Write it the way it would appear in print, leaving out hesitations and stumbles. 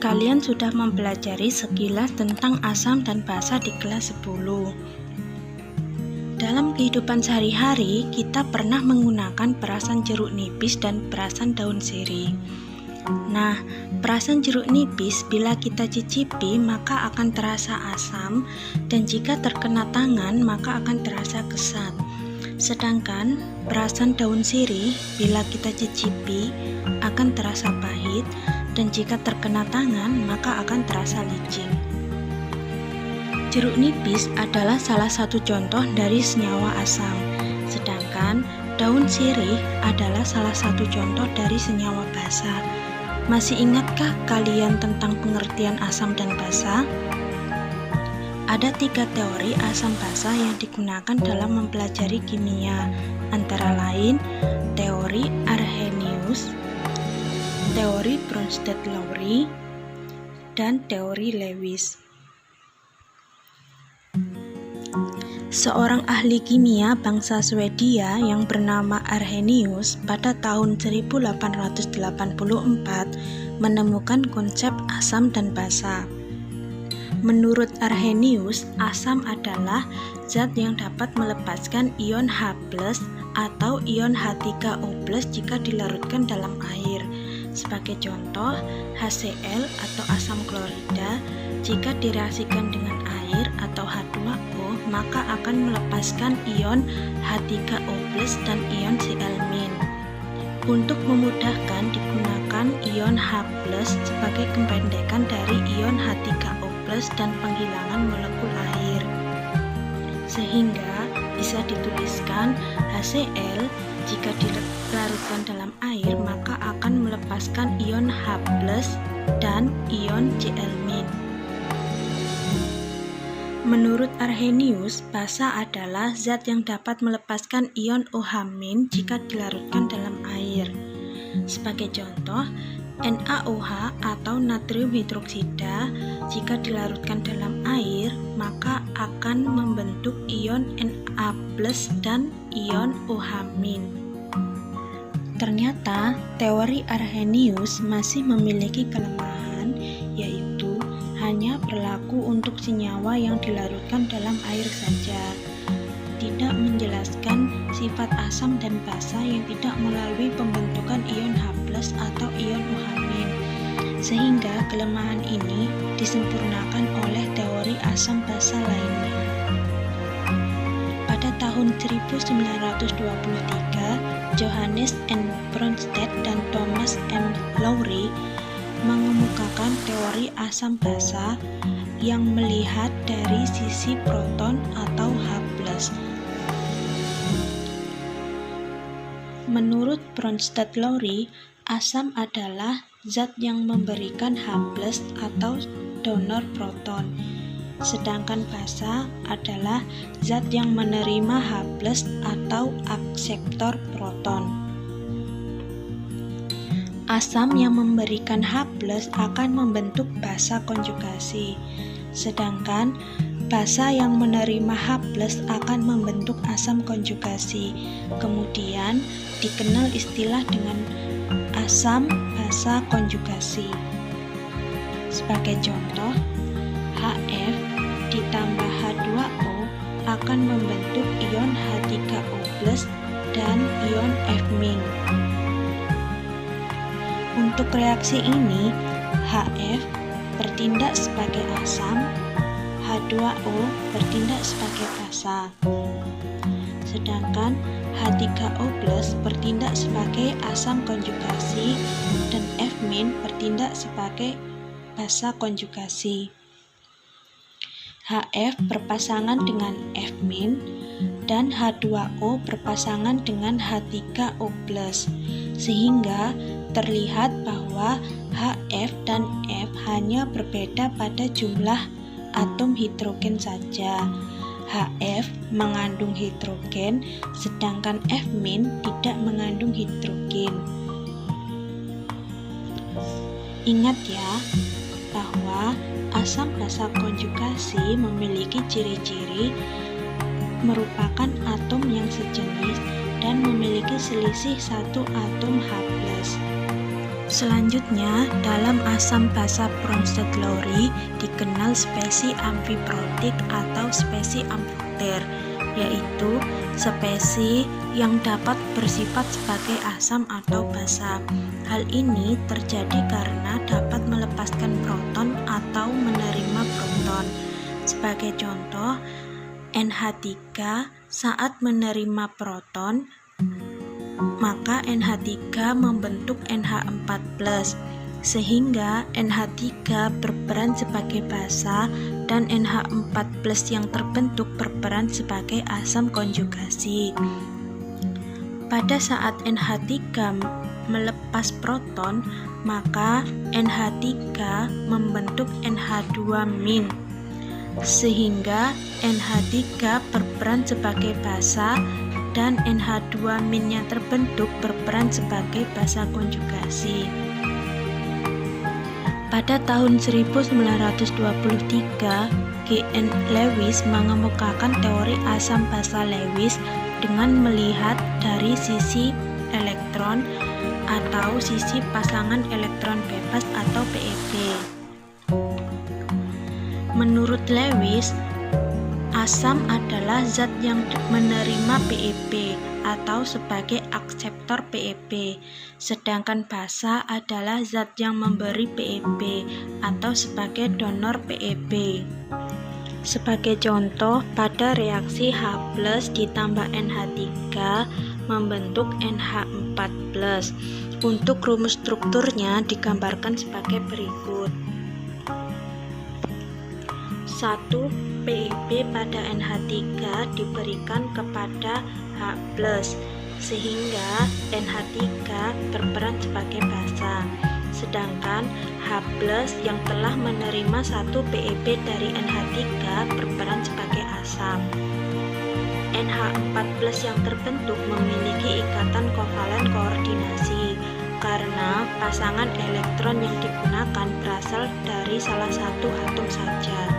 Kalian sudah mempelajari sekilas tentang asam dan basa di kelas 10. Dalam kehidupan sehari-hari, kita pernah menggunakan perasan jeruk nipis dan perasan daun sirih. Nah, perasan jeruk nipis bila kita cicipi maka akan terasa asam, dan jika terkena tangan maka akan terasa kesat. Sedangkan perasan daun sirih bila kita cicipi akan terasa pahit, dan jika terkena tangan maka akan terasa licin. Jeruk nipis adalah salah satu contoh dari senyawa asam, sedangkan daun sirih adalah salah satu contoh dari senyawa basa. Masih ingatkah kalian tentang pengertian asam dan basa? Ada 3 teori asam basa yang digunakan dalam mempelajari kimia, antara lain teori Arrhenius, teori Bronsted-Lowry, dan teori Lewis. Seorang ahli kimia bangsa Swedia yang bernama Arrhenius pada tahun 1884 menemukan konsep asam dan basa. Menurut Arrhenius, asam adalah zat yang dapat melepaskan ion H+ atau ion H3O+ jika dilarutkan dalam air. Sebagai contoh, HCl atau asam klorida jika direaksikan dengan air atau H2O maka akan melepaskan ion H3O+ dan ion Cl-. Untuk memudahkan digunakan ion H+ sebagai kependekan dari ion H3O+ dan penghilangan molekul air, sehingga bisa dituliskan HCl jika dilarutkan dalam air maka akan melepaskan ion H+ dan ion Cl-. Menurut Arrhenius, basa adalah zat yang dapat melepaskan ion OH- jika dilarutkan dalam air. Sebagai contoh, NaOH atau natrium hidroksida jika dilarutkan dalam air maka akan membentuk ion Na+ dan ion OH-. Ternyata teori Arrhenius masih memiliki kelemahan, yaitu hanya berlaku untuk senyawa yang dilarutkan dalam air saja, tidak menjelaskan sifat asam dan basa yang tidak melalui pembentukan ion H+ atau ion OH-, sehingga kelemahan ini disempurnakan oleh teori asam basa lainnya. Pada tahun 1923, Johannes N. Bronsted dan Thomas M. Lowry mengemukakan teori asam basa yang melihat dari sisi proton atau H+. Menurut Bronsted-Lowry, asam adalah zat yang memberikan H+ atau donor proton, sedangkan basa adalah zat yang menerima H+ atau akseptor proton. Asam yang memberikan H+ akan membentuk basa konjugasi, sedangkan basa yang menerima H+ akan membentuk asam konjugasi. Kemudian dikenal istilah dengan asam basa konjugasi. Sebagai contoh, HF ditambah H2O akan membentuk ion H3O+ dan ion F-. Untuk reaksi ini, HF bertindak sebagai asam, H2O bertindak sebagai basa, sedangkan H3O+ bertindak sebagai asam konjugasi dan F- bertindak sebagai basa konjugasi. HF berpasangan dengan F- dan H2O berpasangan dengan H3O+, sehingga terlihat bahwa HF dan F hanya berbeda pada jumlah atom hidrogen saja. HF mengandung hidrogen, sedangkan F- tidak mengandung hidrogen. Ingat ya, bahwa asam basa konjugasi memiliki ciri-ciri merupakan atom yang sejenis dan memiliki selisih satu atom H+. Selanjutnya, dalam asam basa Bronsted-Lowry dikenal spesies amfiprotik atau spesies amfoter, yaitu spesies yang dapat bersifat sebagai asam atau basa. Hal ini terjadi karena dapat melepaskan proton atau menerima proton. Sebagai contoh, NH3 saat menerima proton, maka NH3 membentuk NH4+, sehingga NH3 berperan sebagai basa dan NH4+ yang terbentuk berperan sebagai asam konjugasi. Pada saat NH3 melepas proton, maka NH3 membentuk NH2-, sehingga NH3 berperan sebagai basa dan NH2- yang terbentuk berperan sebagai basa konjugasi. Pada tahun 1923, G.N. Lewis mengemukakan teori asam basa Lewis dengan melihat dari sisi elektron atau sisi pasangan elektron bebas atau PeB. Menurut Lewis, asam adalah zat yang menerima PeB atau sebagai akseptor PeB, sedangkan basa adalah zat yang memberi PeB atau sebagai donor PeB. Sebagai contoh, pada reaksi H+ ditambah NH3 membentuk NH4+. Untuk rumus strukturnya digambarkan sebagai berikut. 1. PeB pada NH3 diberikan kepada H+, sehingga NH3 berperan sebagai basa, sedangkan H+ yang telah menerima 1 PeB dari NH3 berperan sebagai asam. NH4+ yang terbentuk memiliki ikatan kovalen koordinasi karena pasangan elektron yang digunakan berasal dari salah satu atom saja.